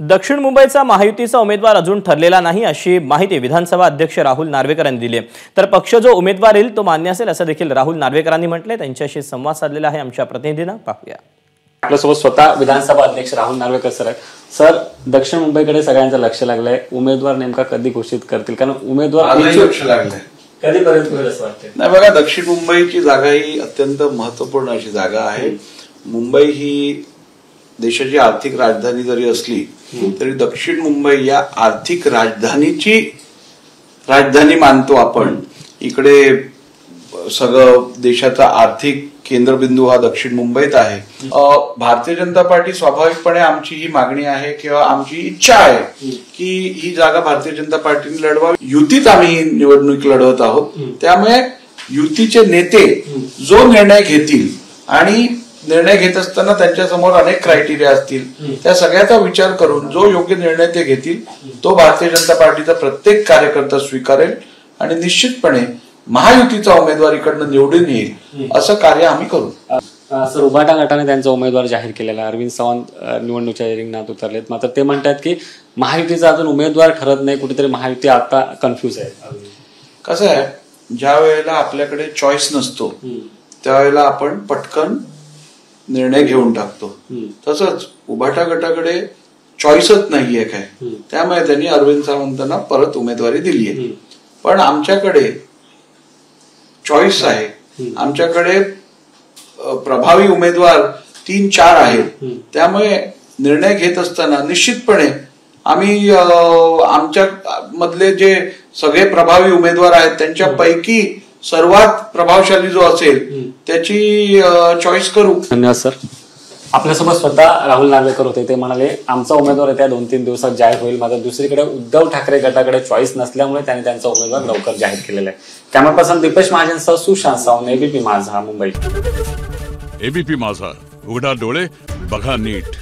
दक्षिण मुंबईचा महायुतीचा उमेदवार अजून ठरलेला नाही अशी माहिती विधानसभा अध्यक्ष राहुल नार्वेकर यांनी दिली आहे। तर पक्ष जो उमेदवार येईल तो मान्य असेल असं देखील राहुल नार्वेकरांनी म्हटले। त्यांच्याशी संवाद साधलेला आहे आमच्या प्रतिनिधीने, पाहूया। आपल्यासोबत स्वतः विधानसभा अध्यक्ष राहुल नार्वेकर सर आहेत। सर, दक्षिण मुंबईकडे सगळ्यांचं लक्ष लागलंय, उमेदवार नेमका कधी घोषित करतील? कारण उमेदवार लक्ष लागलंय कधीपर्यंत होईल असं वाटतंय? नाही बघा, दक्षिण मुंबईची जागा ही अत्यंत महत्वपूर्ण अशी जागा आहे। मुंबई ही देशाची आर्थिक राजधानी जरी असली तरी दक्षिण मुंबई या आर्थिक राजधानीची राजधानी मानतो आपण। इकडे सगळं देशाचा आर्थिक केंद्रबिंदू हा दक्षिण मुंबईत आहे। भारतीय जनता पार्टी स्वाभाविकपणे आमची ही मागणी आहे किंवा आमची इच्छा आहे की ही जागा भारतीय जनता पार्टीने लढवावी। युतीत आम्ही निवडणूक लढवत आहोत, त्यामुळे युतीचे नेते जो निर्णय घेतील आणि निर्णय घेत असताना त्यांच्या समोर अनेक क्रायटेरिया असतील, त्या सगळ्याचा विचार करून जो योग्य निर्णय ते घेतील तो भारतीय जनता पार्टीचा प्रत्येक कार्यकर्ता स्वीकारेल आणि निश्चितपणे महायुतीचा उमेदवार इकडनं निवडून येईल असं कार्य आम्ही करू। सर, उभाटा गटाने त्यांचा उमेदवार जाहीर केलेला आहे। अरविंद सावंत निवडणुकीच्या रिंगणात उतरलेत, मात्र ते म्हणतात की महायुतीचा अजून उमेदवार ठरत नाही, कुठेतरी महायुती आता कन्फ्यूज आहे। कसं आहे, ज्या वेळेला आपल्याकडे चॉईस नसतो त्यावेळेला आपण पटकन निर्णय घेऊन टाकतो। तसंच उभाटा गटाकडे चॉईसच नाहीये काय, त्यामुळे त्यांनी अरविंद सावंतांना परत उमेदवारी दिली आहे। पण आमच्याकडे चॉईस आहे, आमच्याकडे प्रभावी उमेदवार 3-4 आहेत, त्यामुळे निर्णय घेत असताना निश्चितपणे आम्ही आमच्या मधले जे सगळे प्रभावी उमेदवार आहेत त्यांच्यापैकी सर्वात प्रभावशाली जो असेल त्याची चॉईस करू। धन्यवाद सर। आपल्यासोबत स्वतः राहुल नार्वेकर होते, ते म्हणाले आमचा उमेदवार येत्या 2-3 दिवसात जाहीर होईल, मात्र दुसरीकडे उद्धव ठाकरे गटाकडे चॉईस नसल्यामुळे त्यांनी त्यांचा उमेदवार लवकर जाहीर केलेला आहे। कॅमेरा पर्सन दीपेश महाजनसह सुशांत सावंत, एबीपी माझा, मुंबई। एबीपी माझा, उघडा डोळे बघा नीट।